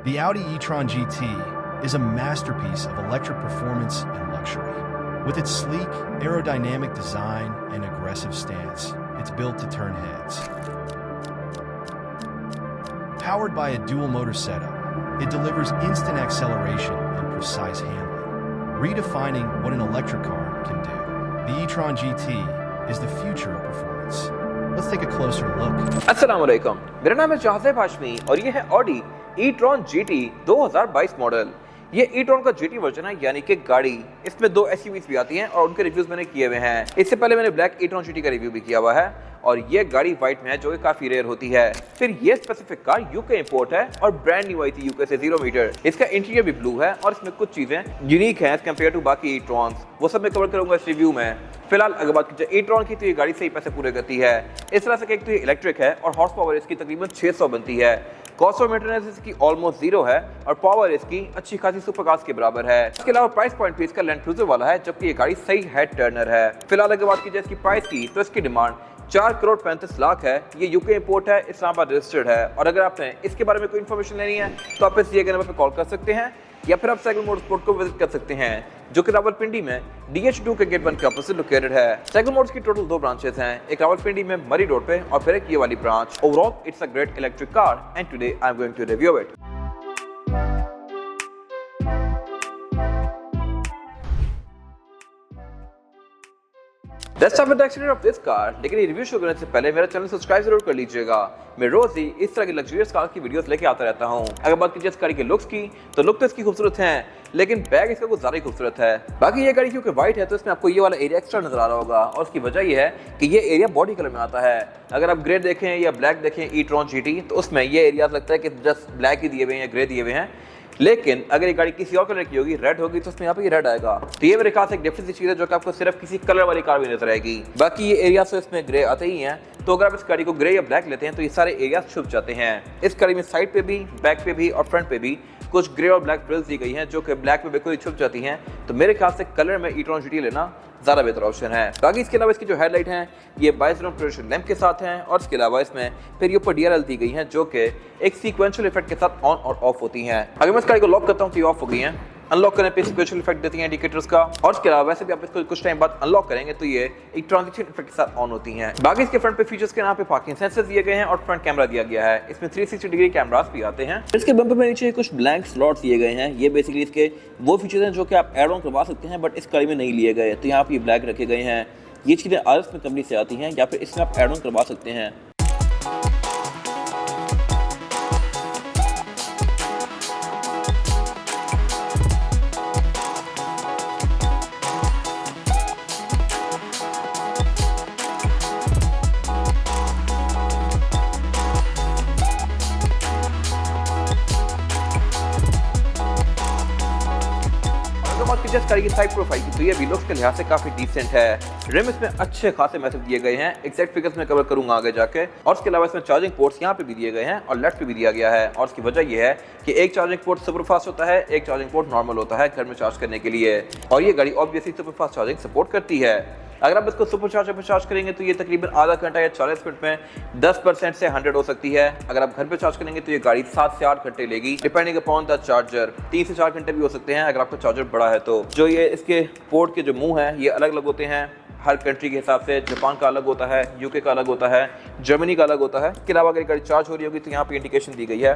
The Audi e-tron GT is a masterpiece of electric performance and luxury. With its sleek, aerodynamic design and aggressive stance, it's built to turn heads. Powered by a dual-motor setup, it delivers instant acceleration and precise handling, redefining what an electric car can do. The e-tron GT is the future of performance. Let's take a closer look. अस्सलामुअलैकुम, मेरा नाम है शाहज़ेब हाशमी और ये है Audi e-tron GT 2022 model. ये e-tron का GT version है, यानी कि गाड़ी। इसमें दो SUVs भी आती हैं और उनके रिव्यूज मैंने किए हुए हैं। इससे पहले मैंने ब्लैक e-tron GT का रिव्यू भी किया हुआ है और ये गाड़ी व्हाइट में है, जो कि काफी रेयर होती है। फिर ये स्पेसिफिक कार यूके इंपोर्ट है और ब्रांड न्यू आई थी यूके से 0 मीटर। इसका इंटीरियर भी ब्लू है और इसमें कुछ चीजें यूनिक हैं कंपेयर टू बाकी e-trons, वो सब मैं कवर करूंगा इस रिव्यू में। फिलहाल अगर बात की जाए e-tron की, तो ये गाड़ी सही पैसे पूरे करती है। इस तरह से एक तो ये इलेक्ट्रिक है और हॉर्स पावर इसकी तकरीबन 600 बनती है। कॉस्ट ऑफ मेंटेनेंस इसकी ऑलमोस्ट 0 है और पावर इसकी अच्छी खासी सुपरकार्स के बराबर है। इसके अलावा प्राइस पॉइंट भी इसका लैंड क्रूजर वाला है, जबकि ये गाड़ी सही हेड टर्नर है। फिलहाल अगर बात की जाए इसकी प्राइस की, तो इसकी डिमांड 4 करोड़ 35 लाख है। ये यूके इंपोर्ट है, इस्लामाबाद रजिस्टर्ड है। और अगर आपने इसके बारे में कोई इन्फॉर्मेशन लेनी है तो आप इस दिए गए नंबर पर कॉल कर सकते हैं या फिर आप साइकिल मोटरस्पोर्ट को विजिट कर सकते हैं, जो कि रावलपिंडी में DH2 के गेट 1 के ऑपोजिट लोकेटेड है। साइकिल मोटर्स की टोटल 2 ब्रांचेस हैं, एक रावलपिंडी में मरी रोड पे और फिर एक ये वाली branch. Overall it's a great electric car and today I am going to review it. Let's start with the exterior of this car। लेकिन ये रिव्यू शुरू करने से पहले मेरा चैनल सब्सक्राइब जरूर कर लीजिएगा। मैं रोज ही इस तरह की लग्जरियस कार की वीडियोस लेके आता रहता हूँ। अगर बात कीजिए इस गाड़ी के लुक्स की, तो लुक तो इसकी खूबसूरत है, लेकिन बैग इसका कुछ ज्यादा ही खूबसूरत है। बाकी ये गाड़ी क्योंकि व्हाइट है, तो इसमें आपको ये वाला एरिया एक्स्ट्रा नजर आ रहा होगा और उसकी वजह ये है कि ये एरिया बॉडी कलर में आता है। अगर आप ग्रे देखें या ब्लैक देखें e-tron GT, तो उसमें ये एरिया लगता है कि जस्ट ब्लैक ही दिए हुए हैं या ग्रे दिए हुए हैं। लेकिन अगर ये गाड़ी किसी और कलर की होगी, रेड होगी, तो उसमें यहाँ पे रेड आएगा। तो ये मेरे ख्याल से एक डिफरेंट सी चीज है, जो कि आपको सिर्फ किसी कलर वाली कार में नजर आएगी। बाकी ये एरिया से इसमें ग्रे आते ही हैं, तो अगर आप इस गाड़ी को ग्रे या ब्लैक लेते हैं तो ये सारे एरिया छुप जाते हैं। इस गाड़ी में साइड पे भी, बैक पे भी और फ्रंट पे भी कुछ ग्रे और ब्लैक फ्रिल्स दी गई हैं, जो कि ब्लैक में बिल्कुल ही छुप जाती हैं। तो मेरे ख्याल से कलर में e-tron GT लेना ज़्यादा बेहतर ऑप्शन है। बाकी इसके अलावा इसकी जो हेडलाइट हैं, ये बाइजोन ट्रेडिशनल लैंप के साथ हैं और इसके अलावा इसमें फिर ये ऊपर DRL दी गई हैं, जो कि एक सीक्वेंशियल इफेक्ट के साथ ऑन और ऑफ होती हैं। अगर मैं इस गाड़ी को लॉक करता हूँ तो ये ऑफ हो गई हैं, अनलॉक करने पे सीक्वेंशियल इफेक्ट देती हैं इंडिकेटर्स का, और इसके अलावा वैसे भी आप इसको कुछ टाइम बाद अनलॉक करेंगे तो ये एक ट्रांजिशन इफेक्ट के साथ ऑन होती हैं। बाकी इसके फ्रंट पे फीचर्स के नाम पे पार्किंग सेंसर्स दिए गए हैं और फ्रंट कैमरा दिया गया है। इसमें 360 डिग्री कैमरास भी आते हैं। इसके बम्पर में नीचे कुछ ब्लैंक स्लॉट्स दिए गए हैं। ये बेसिकली इसके वो फीचर्स हैं जो कि आप एड ऑन करवा सकते हैं, बट इस गाड़ी में नहीं लिए गए। तो यहाँ पे ये ब्लैक रखे गए हैं। ये चीज़ें RS में कंपनी से आती हैं या फिर इसमें आप एड ऑन करवा सकते हैं। कार की साइड प्रोफाइल की, तो ये भी लुक्स के लिहाज से काफी डिसेंट है। रिम इसमें अच्छे खासे मैसेज दिए गए हैं, एग्जैक्ट फिगर्स में कवर करूंगा आगे जाके। और इसके अलावा इसमें चार्जिंग पोर्ट्स यहाँ पे भी दिए गए हैं और लेफ्ट पे भी दिया गया है। और इसकी वजह यह है कि एक चार्जिंग पोर्ट सुपर फास्ट होता है, एक चार्जिंग पोर्ट नॉर्मल होता है घर में चार्ज करने के लिए। और ये गाड़ी obviously super fast charging support करती है। अगर आप इसको सुपर चार्जर पर चार्ज करेंगे तो ये तकरीबन आधा घंटा या 40 मिनट में 10% से 100 हो सकती है। अगर आप घर पे चार्ज करेंगे तो ये गाड़ी 7 से 8 घंटे लेगी, डिपेंडिंग अपॉन द चार्जर। 3 से 4 घंटे भी हो सकते हैं अगर आपका चार्जर बड़ा है तो। जो ये इसके पोर्ट के जो मुंह हैं, ये अलग अलग होते हैं हर कंट्री के हिसाब से। जापान का अलग होता है, यूके का अलग होता है, जर्मनी का अलग होता है। इसके अलावा अगर गाड़ी चार्ज हो रही होगी तो यहाँ पे इंडिकेशन दी गई है।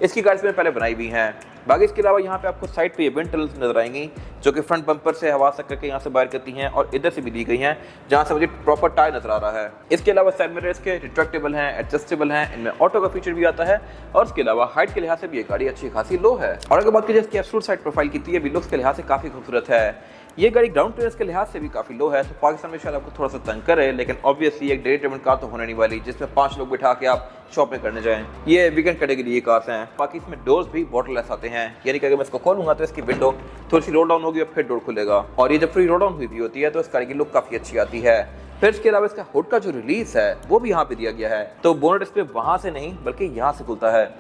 इसकी गाड़ी में पहले बनाई हुई हैं। बाकी इसके अलावा यहाँ पे आपको साइड पे ये विंड टनल्स नजर आएंगी, जो कि फ्रंट बम्पर से हवा से करके यहाँ से बाहर करती हैं और इधर से भी दी गई हैं, जहाँ से मुझे प्रॉपर टायर नजर आ रहा है। इसके अलावा साइड मिरर्स के रिट्रैक्टेबल हैं, एडजस्टेबल हैं, इनमें ऑटो का फीचर भी आता है। और इसके अलावा हाइट के लिहाज से भी ये गाड़ी अच्छी खासी लो है। और अगर बात कीजिए इसकी एब्सोल्यूट साइड प्रोफाइल की, तो ये भी लुक्स के लिहाज से काफी खूबसूरत है। ये गाड़ी ग्राउंड क्लियरेंस के लिहाज से भी काफी लो है, तो पाकिस्तान में शायद आपको थोड़ा सा तंग करे, लेकिन ऑब्वियसली एक डेली ट्रेवल कार तो होने नहीं वाली जिसमें 5 लोग बिठा के आप शॉपिंग करने जाएं। ये वीकेंड कैटेगरी ये कार्स हैं। बाकी इसमें डोर्स भी वाटरलेस आते हैं, यानी कि अगर मैं इसको खोलूंगा तो इसकी विंडो थोड़ी सी रोल डाउन होगी और फिर डोर खुलेगा। और ये जब फ्री रोल डाउन हुई भी होती है तो इस गाड़ी की लुक काफी अच्छी आती है। फिर इसके अलावा इसका हुड का जो रिलीज है वो भी यहाँ पे दिया गया है, तो बोनट इस पे वहां से नहीं बल्कि यहाँ से खुलता है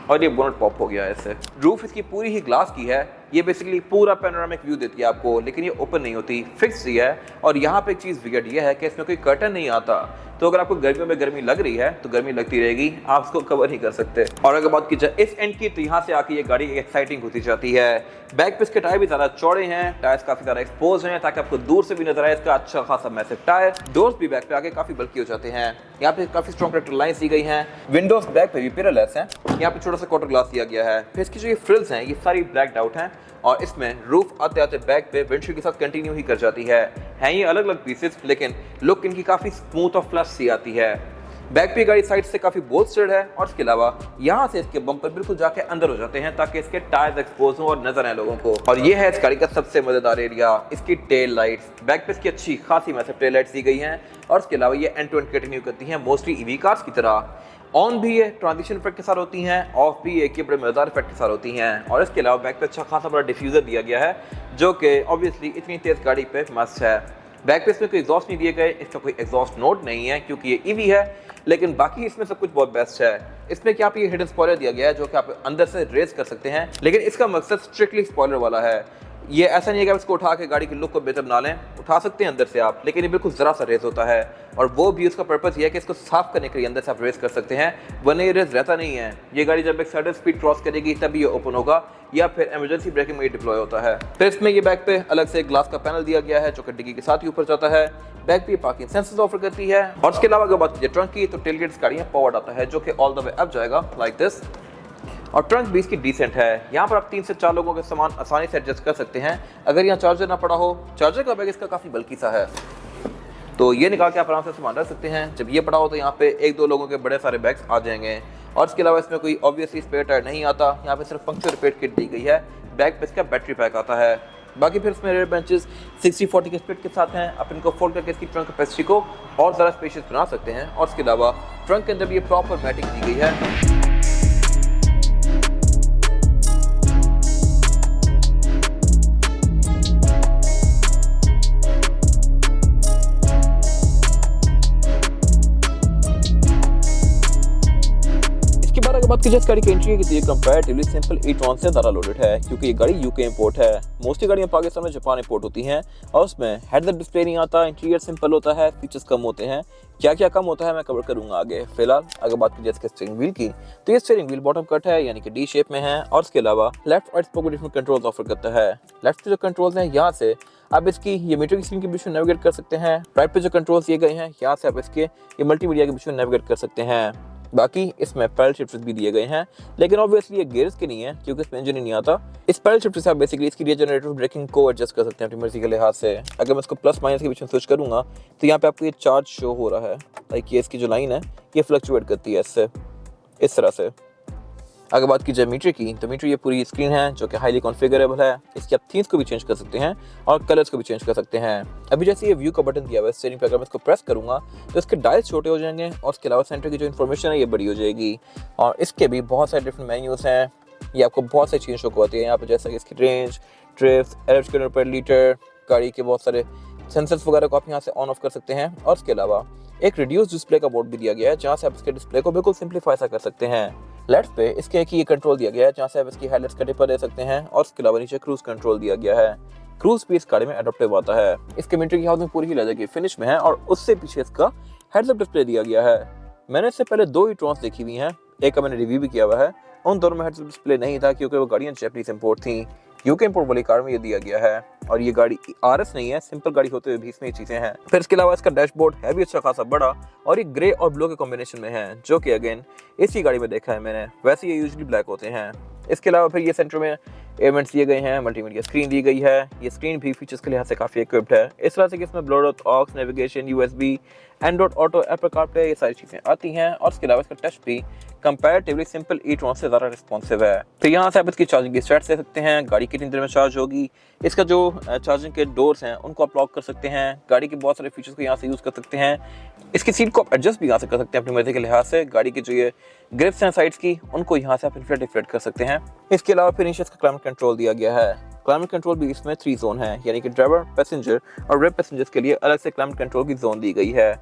और ये बोनट पॉप हो गया है इससे। रूफ इसकी पूरी ही ग्लास की है। ये बेसिकली पूरा पैनोरामिक व्यू देती है आपको, लेकिन ये ओपन नहीं होती, फिक्स ही है। और यहाँ पे एक चीज़ विगड़ ये है कि इसमें कोई कर्टन नहीं आता, तो अगर आपको गर्मियों में गर्मी लग रही है तो गर्मी लगती रहेगी, आप उसको कवर नहीं कर सकते। और अगर बात की जाए इस एंड की, तो यहाँ से आके ये गाड़ी एक्साइटिंग होती जाती है। बैक पे इसके टायर भी ज़्यादा चौड़े हैं, टायर्स काफ़ी ज़्यादा एक्सपोज हैं ताकि आपको दूर से भी नजर आए इसका अच्छा खासा मैसिव टायर। डोर्स भी बैक पे आके काफ़ी बल्कि हो जाते हैं। यहाँ पे काफ़ी स्ट्रॉन्ग करेक्टर लाइन्स दी गई हैं। विंडोज बैक पे भी पिररलेस हैं। यहाँ पे छोटा सा क्वार्टर ग्लास दिया गया है। फिर इसकी जो ये फ्रिल्स हैं ये सारी ब्लैक्ड आउट हैं और इसमें रूफ आते आते बैक पे विंडशील्ड के साथ कंटिन्यू ही कर जाती है। हैं ये अलग अलग पीसेस, लेकिन लुक इनकी काफ़ी स्मूथ और फ्लश सी आती है। बैक पे गाड़ी साइड से काफ़ी बोल्स्टर्ड है और इसके अलावा यहाँ से इसके बम्पर बिल्कुल जाके अंदर हो जाते हैं ताकि इसके टायर्स एक्सपोज हों और नजर आए लोगों को। और ये है इस गाड़ी का सबसे मजेदार एरिया, इसकी टेल लाइट्स। बैक पे इसकी अच्छी खासी मैसिव टेल लाइट्स दी गई हैं और इसके अलावा ये एंड टू एंड कंटिन्यू करती हैं मोस्टली ईवी कार्स की तरह। ऑन भी ये ट्रांजिशन इफेक्ट के साथ होती हैं, ऑफ भी एक बड़े मजेदार इफेक्ट के साथ होती हैं। और इसके अलावा बैक पे अच्छा खासा बड़ा डिफ्यूजर दिया गया है जो कि ऑब्वियसली इतनी तेज गाड़ी पे मस्ट है। बैक पे इसमें कोई एग्जॉस्ट नहीं दिए गए, इसका कोई एग्जॉस्ट नोट नहीं है क्योंकि ये ईवी है, लेकिन बाकी इसमें सब कुछ बहुत बेस्ट है। इसमें क्या आप ये हिडन स्पॉइलर दिया गया है जो कि आप अंदर से रेस कर सकते हैं, लेकिन इसका मकसद स्ट्रिक्टली स्पॉइलर वाला है। ये ऐसा नहीं है कि आप इसको उठा के गाड़ी की लुक को बेहतर बना लें, उठा सकते हैं अंदर से आप, लेकिन ये बिल्कुल ज़रा सा रेस होता है और वो भी उसका पर्पस ये है कि इसको साफ करने के लिए अंदर से आप रेस कर सकते हैं, वरना ये रेस रहता नहीं है। ये गाड़ी जब एक सर्टेन स्पीड क्रॉस करेगी तभी ये ओपन होगा या फिर इमरजेंसी ब्रेकिंग में डिप्लॉय होता है। फिर इसमें ये बैक पे अलग से ग्लास का पैनल दिया गया है जो कि डिग्गी के साथ ही ऊपर जाता है। बैक पे पार्किंग सेंसर्स ऑफर करती है और इसके अलावा अगर बात कीजिए ट्रंक की, तो टेलगेट गाड़ियाँ पावर्ड आता है जो कि ऑल द वे अप जाएगा लाइक दिस। और ट्रंक भी इसकी डिसेंट है। यहाँ पर आप 3 से 4 लोगों के सामान आसानी से एडजस्ट कर सकते हैं। अगर यहाँ चार्जर ना पड़ा हो, चार्जर का बैग इसका काफ़ी बल्कि सा है, तो ये निकाल के आप आराम से सामान रख सकते हैं। जब ये पड़ा हो तो यहाँ पे 1-2 लोगों के बड़े सारे बैग्स आ जाएंगे। और इसके अलावा इसमें कोई ऑब्वियसली स्पेयर टायर नहीं आता, यहाँ पे सिर्फ पंक्चर रिपेयर किट दी गई है। बैग पे इसका बैटरी पैक आता है। बाकी फिर इसमें रेयर बेंचेस 60-40 के स्प्लिट के साथ हैं। आप इनको फोल्ड करके इसकी ट्रंक कैपेसिटी को और ज़्यादा स्पेशियस बना सकते हैं। और इसके अलावा ट्रंक के अंदर भी ये प्रॉपर मैटिंग दी गई है। बात की जाए गाड़ी की एंट्री की, तो ये कंपैरेटिवली सिंपल ई-ट्रॉन से ज़्यादा लोडेड है क्योंकि ये गाड़ी यूके इंपोर्ट है। मोस्टली गाड़ियाँ पाकिस्तान में जापान इंपोर्ट होती हैं और उसमें हेड-अप डिस्प्ले नहीं आता, इंटीरियर सिंपल होता है, फीचर्स कम होते हैं। क्या क्या कम होता है मैं कवर करूंगा आगे। फिलहाल अगर बात की जाए इसके स्टीयरिंग व्हील की, तो ये स्टीयरिंग व्हील बॉटम कट है यानी कि डी शेप में है और इसके अलावा लेफ्ट और स्पोक डिफरेंट कंट्रोल्स ऑफर करता है। लेफ्ट पे जो कंट्रोल्स हैं यहाँ से आप इसकी ये मीटर की स्क्रीन के बीच में नेविगेट कर सकते हैं। राइट पे जो कंट्रोल्स दिए गए हैं यहाँ से आप इसके ये मल्टीमीडिया के बीच में नेविगेट कर सकते हैं। बाकी इसमें पैडल शिफ्टर्स भी दिए गए हैं, लेकिन ऑब्वियसली ये गियर्स के नहीं है क्योंकि इसमें इंजन ही नहीं आता। इस पैडल शिफ्टर से आप बेसिकली इसकी रीजनरेटिव ब्रेकिंग को एडजस्ट कर सकते हैं अपनी मर्जी के लिहाज से। अगर मैं इसको प्लस माइनस के बीच में स्विच करूंगा तो यहाँ पे आपको ये चार्ज शो हो रहा है, लाइक ये इसकी जो लाइन है ये फ्लक्चुएट करती है इससे, इस तरह से। अगर बात की जाए मीटर की, तो मीटर ये पूरी स्क्रीन है जो कि हाईली कॉन्फ़िगरेबल है। इसकी आप थीम्स को भी चेंज कर सकते हैं और कलर्स को भी चेंज कर सकते हैं। अभी जैसे ये व्यू का बटन दिया हुआ है स्टीयरिंग पे, अगर मैं इसको प्रेस करूंगा तो इसके डायल्स छोटे हो जाएंगे और उसके अलावा सेंटर की जो इन्फॉर्मेशन है ये बड़ी हो जाएगी। और इसके भी बहुत सारे डिफरेंट मेन्यूज़ हैं, ये आपको बहुत सारी चीज़ें शो करती है यहाँ पर, जैसा कि इसकी रेंज, ट्रिप्स, एवरेज किलोमीटर पर लीटर, गाड़ी के बहुत सारे सेंसर्स वगैरह को आप यहाँ से ऑन ऑफ कर सकते हैं। और उसके अलावा एक रिड्यूस डिस्प्ले का बोर्ड भी दिया गया है जहाँ से आप इसके डिस्प्ले को बिल्कुल सिंप्लीफाई सा कर सकते हैं। लेफ्ट पे इसके एक ये कंट्रोल दिया गया है जहाँ से आप इसकी हेडलाइट्स का टिपर दे सकते हैं और उसके अलावा नीचे क्रूज कंट्रोल दिया गया है। क्रूज भी इस गाड़ी में एडॉप्टिव आता है। इसके मीटर की हाउसिंग पूरी ही लेदर की फिनिश में है और उससे पीछे इसका हेड्स अप डिस्प्ले दिया गया है। मैंने इससे पहले 2 ई-ट्रॉन्स देखी हुई हैं, एक का मैंने रिव्यू भी किया हुआ है। उन दोनों में हेड्स अप डिस्प्ले नहीं था क्योंकि वो गाड़ियाँ जैपनीज इंपोर्ट थी। यूके इंपोर्ट वाली कार में ये दिया गया है और ये गाड़ी आरएस नहीं है, सिंपल गाड़ी होते हुए भी इसमें ये चीज़ें हैं। फिर इसके अलावा इसका डैशबोर्ड है भी अच्छा खासा बड़ा और ये ग्रे और ब्लू के कॉम्बिनेशन में है, जो कि अगेन इसी गाड़ी में देखा है मैंने। वैसे ये यूजुअली ब्लैक होते हैं। इसके अलावा फिर ये सेंटर में एलिमेंट्स दिए गए हैं, मल्टीमीडिया स्क्रीन दी गई है। ये स्क्रीन भी फीचर्स के लिहाज से काफ़ी इक्विप्ड है, इस तरह से कि इसमें Bluetooth, aux, navigation, USB, Android Auto, Apple CarPlay, ये सारी चीज़ें आती हैं। और इसके अलावा इसका टच भी कंपैरेटिवली सिंपल ई-ट्रॉन से ज़्यादा रिस्पॉन्सिव है। तो यहाँ से आप इसकी चार्जिंग की स्टेट्स दे सकते हैं, गाड़ी कितनी देर में चार्ज होगी, इसका जो चार्जिंग के डोर्स हैं उनको आप लॉक कर सकते हैं, गाड़ी के बहुत सारे फीचर्स को यहाँ से यूज़ कर सकते हैं। इसकी सीट को आप एडजस्ट भी यहाँ से कर सकते हैं अपनी मर्जी के लिहाज से। गाड़ी की जो ये ग्रिप्स हैं साइड्स की, उनको यहाँ से आप इन्फ्लेट डिफ्लेट कर सकते हैं। इसके अलावा फिर नीचे इसका क्लाइमेट कंट्रोल दिया गया है। क्लाइमेट कंट्रोल भी इसमें 3 जोन है, यानी कि ड्राइवर, पैसेंजर और रेयर पैसेंजर्स के लिए अलग से क्लाइमेट कंट्रोल की जोन दी गई है।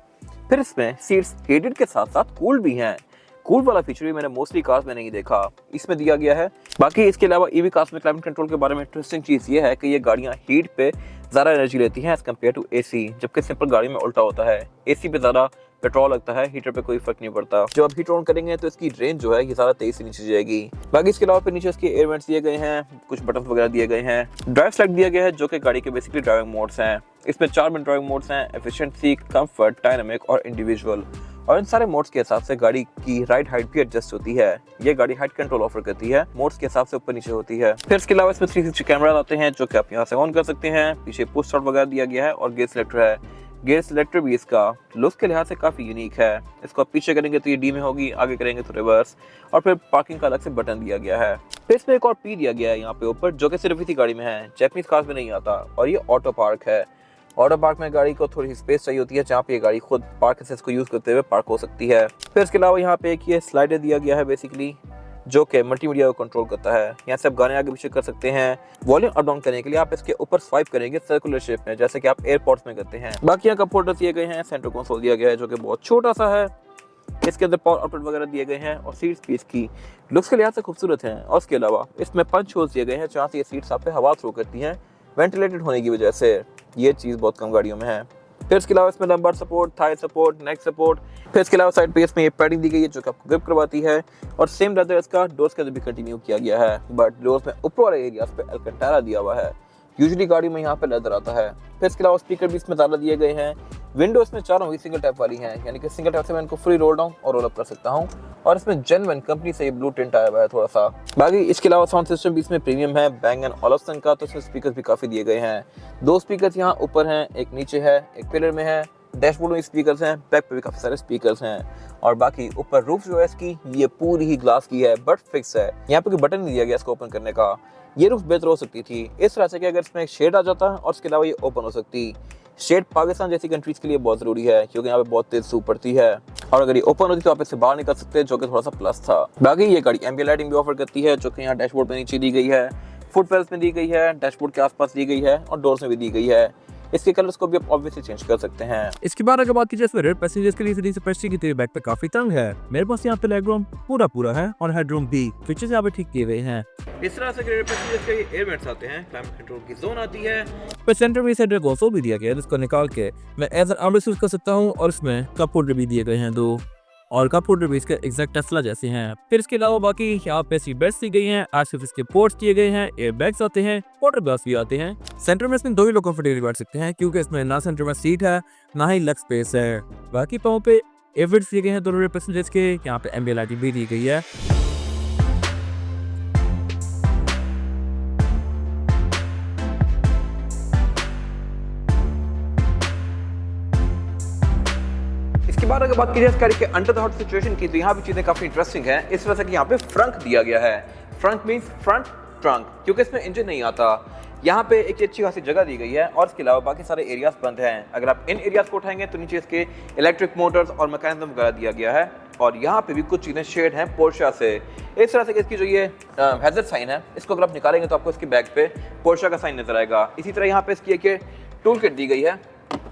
फिर इसमें सीट्स हीटेड के साथ साथ कूल्ड भी हैं। कूल वाला फीचर भी मैंने मोस्टली कार्स में नहीं देखा, इसमें दिया गया है। बाकी इसके अलावा ईवी कार्स में क्लाइमेट कंट्रोल के बारे में इंटरेस्टिंग चीज़ ये है कि ये गाड़ियाँ हीट पे ज़्यादा एनर्जी लेती हैं एज कम्पेयर टू एसी, जबकि सिंपल गाड़ी में उल्टा होता है। एसी पे ज़्यादा पेट्रोल लगता है, हीटर पे कोई फर्क नहीं पड़ता। जब आप हीटर ऑन करेंगे तो इसकी रेंज जो है ये सारा 23 से नीचे जाएगी। बाकी इसके अलावा फिर नीचे इसके एयर वेंट्स दिए गए हैं, कुछ बटन वगैरह दिए गए हैं। ड्राइव सेलेक्ट दिया गया है जो कि गाड़ी के बेसिकली ड्राइविंग मोड्स हैं। इसमें 4 मेन ड्राइविंग मोड्स हैं, एफिशिएंसी, कंफर्ट, डायनामिक और इंडिविजुअल। और इन सारे मोड्स के हिसाब से गाड़ी की राइड हाइट भी एडजस्ट होती है। ये गाड़ी हाइट कंट्रोल ऑफर करती है, मोड्स के हिसाब से ऊपर नीचे होती है। फिर इसके अलावा इसमें 360 कैमरा आते हैं जो कि आप यहाँ से ऑन कर सकते हैं। पीछे पुश स्टार्ट वगैरह दिया गया है और गियर सिलेक्टर है। गियर सिलेक्टर भी इसका लुक के लिहाज से काफी यूनिक है। इसको आप पीछे करेंगे तो ये डी में होगी, आगे करेंगे तो रिवर्स, और फिर पार्किंग का अलग से बटन दिया गया है। फिर इसमें एक और पी दिया गया है यहाँ पे ऊपर जो कि सिर्फ इसी गाड़ी में है, जैपनीज कार्स में नहीं आता। और ये ऑटो पार्क है। ऑटो पार्क में गाड़ी को थोड़ी स्पेस चाहिए होती है जहाँ पे ये गाड़ी खुद पार्क असिस्ट को यूज करते हुए पार्क हो सकती है। फिर इसके अलावा यहाँ पे एक ये स्लाइडर दिया गया है बेसिकली जो कि मल्टीमीडिया को कंट्रोल करता है। यहाँ से आप गाने आगे पीछे कर सकते हैं। वॉल्यूम अप डाउन करने के लिए आप इसके ऊपर स्वाइप करेंगे सर्कुलर शेप में, जैसे कि आप एयरपोर्ट्स में करते हैं। बाकी यहाँ कप होल्डर दिए गए हैं, सेंटर कंसोल दिया गया है जो कि बहुत छोटा सा है। इसके अंदर पावर आउटलेट वगैरह दिए गए हैं और सीट्स भी इसकी लुक्स के लिहाज से खूबसूरत हैं। और इसके अलावा इसमें पंच होल्स दिए गए हैं जहाँ से ये सीट्स आप पे हवा थ्रो करती हैं, वेंटिलेटेड होने की वजह से। ये चीज़ बहुत कम गाड़ियों में है। फिर इसके अलावा इसमें लंबार सपोर्ट, थाई सपोर्ट, नेक सपोर्ट। फिर इसके अलावा साइड पे इसमें ये पैडिंग दी गई है जो कि आपको ग्रिप करवाती है। और सेम लेदर इसका डोर्स के अंदर भी कंटिन्यू किया गया है, बट डोर्स में ऊपर वाले एरियाज पे अल्कंटारा दिया हुआ है। यूजुअली गाड़ी में यहाँ पे लेदर आता है। फिर इसके अलावा स्पीकर भी इसमें ज़्यादा दिए गए हैं। विंडोज में चारों ही सिंगल टैप वाली हैं, यानी कि सिंगल टैप से मैं इनको फ्री रोल डाउन और रोल अप कर सकता हूँ। और इसमें जेन्युइन कंपनी से ये ब्लू टिंट आया हुआ है थोड़ा सा। बाकी इसके अलावा साउंड सिस्टम भी इसमें प्रीमियम है, बैंग एंड ओलिफ्सन का। तो इसमें स्पीकर भी काफ़ी दिए गए हैं। 2 स्पीकर यहाँ ऊपर हैं, एक नीचे है, एक पिलर में है। डैशबोर्ड में स्पीकर्स हैं, बैक पे भी काफ़ी सारे स्पीकर्स हैं। और बाकी ऊपर रूफ जो है इसकी ये पूरी ही ग्लास की है, बट फिक्स है। यहाँ पे कोई बटन नहीं दिया गया इसको ओपन करने का। ये रूफ बेहतर हो सकती थी इस तरह से कि अगर इसमें एक शेड आ जाता और उसके अलावा ये ओपन हो सकती। शेड पाकिस्तान जैसी कंट्रीज के लिए बहुत ज़रूरी है क्योंकि यहाँ पे बहुत तेज धूप पड़ती है, और अगर ये ओपन होती तो आप इससे बाहर निकल सकते हैं, जो कि थोड़ा सा प्लस था। बाकी ये गाड़ी एम्बिएंट लाइटिंग भी ऑफर करती है जो कि यहाँ डैशबोर्ड में नीचे दी गई है, फुट पेडल्स में दी गई है, डैशबोर्ड के आसपास दी गई है और डोर्स में भी दी गई है। इसके कलर्स को भी आप ऑब्वियसली चेंज कर सकते हैं। इसके बाद अगर बात की जाए रेयर पैसेंजर्स के लिए सीढ़ी से पैसे की बैक पे काफी तंग है। मेरे पास यहाँ पे लेग रूम पूरा है और हेडरूम भी फीचर्स यहाँ पे ठीक किए हुए हैं। इस तरह से रेयर पैसेंजर्स के एयर वेंट्स आते हैं, क्लाइमेट कंट्रोल की जोन आती है। पर सेंटर में सेंटर गोसो भी दिया गया है जिसको निकाल के मैं एज एन आर्मरेस्ट यूज कर सकता हूँ। और इसमें कप होल्डर भी दिए गए हैं 2, और कप होल्डर भी इसके एग्जैक्ट टेस्ला जैसे हैं। फिर इसके अलावा बाकी यहाँ पे सीट बेल्ट दी गई हैं, आरसीएफ इसके पोर्ट्स दिए गए हैं, एयर बैग्स आते हैं, वाटर ग्लास भी आते हैं। सेंटर में इसमें 2 ही लोग कंफर्टेबली बैठ सकते हैं क्योंकि इसमें ना सेंटर में सीट है ना ही लेग स्पेस है। बाकी पाँव पे एयरवेंट्स दिए गए हैं दोनों पैसेंजर्स के। यहाँ पे एम्बिएंट लाइटिंग भी दी गई है। इसके बाद अगर बात की जाए इस गाड़ी के अंडर द हॉट सिचुएशन की, तो यहाँ भी चीजें काफी इंटरेस्टिंग हैं। इस वजह से कि यहाँ पे फ्रंक दिया गया है। फ्रंक मींस फ्रंट ट्रंक, क्योंकि इसमें इंजन नहीं आता। यहाँ पे एक अच्छी खासी जगह दी गई है और इसके अलावा बाकी सारे एरियाज बंद हैं। अगर आप इन एरियाज को उठाएंगे तो नीचे इसके इलेक्ट्रिक मोटर्स और मैकेनिज्म वगैरह दिया गया है। और यहाँ पे भी कुछ चीज़ें शेड हैं पोर्शा से। इस तरह से कि इसकी जो ये हैजर्ड साइन है, इसको अगर आप निकालेंगे तो आपको इसके बैक पे पोर्शा का साइन नजर आएगा। इसी तरह यहाँ पे इसकी एक टूल किट दी गई है,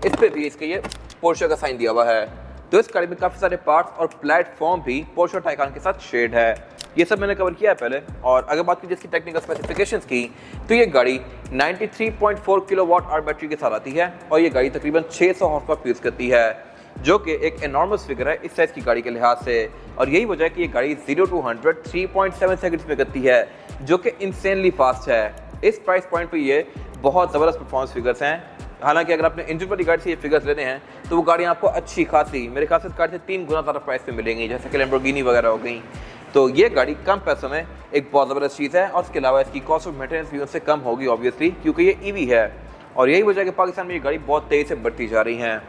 इस पे भी इसके ये पोर्शा का साइन दिया हुआ है। तो इस गाड़ी में काफ़ी सारे पार्ट्स और प्लेटफॉर्म भी पोर्शा टाइकान के साथ शेड है। ये सब मैंने कवर किया है पहले। और अगर बात की जिसकी टेक्निकल स्पेसिफिकेशंस की, तो ये गाड़ी 93.4 किलोवाट आवर बैटरी के साथ आती है और ये गाड़ी तकरीबन 600 हॉर्स पावर यूज़ करती है, जो कि एक एनॉर्मस फिगर है इस साइज़ की गाड़ी के लिहाज से। और यही वजह है कि ये गाड़ी 0 to 100 3.7 सेकंड्स में करती है, जो कि इंसेनली फास्ट है। इस प्राइस पॉइंट पे ये बहुत ज़बरदस्त परफॉर्मेंस फिगर्स हैं। हालांकि अगर आपने इंजन वाली गाड़ी से ये फिगर्स लेने हैं तो वो गाड़ियाँ आपको अच्छी खासी, मेरे ख्याल से इस गाड़ी से 3 गुना ज़्यादा प्राइस पे मिलेंगी, जैसे कि लैम्बोर्गिनी वगैरह हो गई। तो ये गाड़ी कम पैसों में एक बहुत ज़बरदस्त चीज़ है। और उसके अलावा इसकी कॉस्ट ऑफ मेंटेनेंस भी उससे कम होगी ऑब्वियसली, क्योंकि ये ईवी है। और यही वजह है कि पाकिस्तान में ये गाड़ी बहुत तेज़ी से बढ़ती जा रही हैं।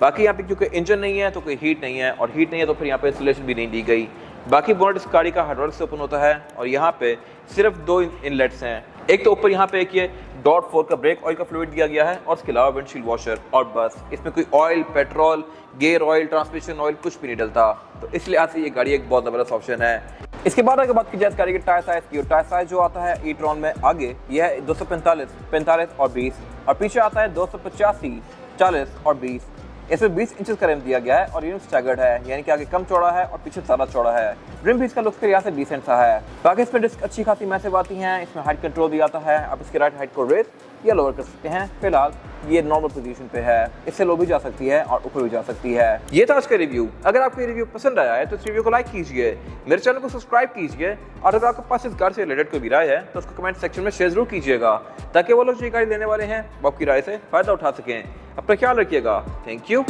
बाकी यहाँ पे क्योंकि इंजन नहीं है तो कोई हीट नहीं है, और हीट नहीं है तो फिर यहाँ पे इंसुलेशन भी नहीं दी गई। बाकी बोनट इस गाड़ी का हाइड्रोलिक से ओपन होता है और यहाँ पे सिर्फ 2 इनलेट्स हैं। एक तो ऊपर यहाँ पे एक ये .4 का ब्रेक ऑयल का फ्लूइड दिया गया है और इसके अलावा विंडशील्ड वॉशर, और बस। इसमें कोई oil, petrol, gear oil, transmission oil कुछ भी नहीं डलता। तो इसलिए आज से ये गाड़ी एक बहुत ज़बरदस्त ऑप्शन है। इसके बाद अगर बात की जाए इस गाड़ी के टायर साइज की, टायर साइज जो आता है ई-ट्रॉन में आगे यह है 245, 45 और 20, और पीछे आता है 285, 40 और 20। इसमें 20 इंचेस का रिम दिया गया है और यूनिट स्टैगर्ड है, यानी कि आगे कम चौड़ा है और पीछे ज़्यादा चौड़ा है। रिम भी इसका लुक्स के लिहाज से डिसेंट सा है। बाकी इसमें डिस्क अच्छी खासी मैसिव आती हैं। इसमें हाइट कंट्रोल भी आता है, आप इसके राइट हाइट को रेज या लोअर कर सकते हैं। फिलहाल ये नॉर्मल पोजीशन पे है, इससे लो भी जा सकती है और ऊपर भी जा सकती है। ये था आज का रिव्यू। अगर आपको ये रिव्यू पसंद आया है तो इस रिव्यू को लाइक कीजिए, मेरे चैनल को सब्सक्राइब कीजिए और अगर आपके पास इस कार से रिलेटेड कोई भी राय है तो उसको कमेंट सेक्शन में शेयर जरूर कीजिएगा, ताकि वो लोग जो गाड़ी लेने वाले हैं वो आपकी राय से फायदा उठा सकें। अपना ख्याल रखिएगा। Thank you.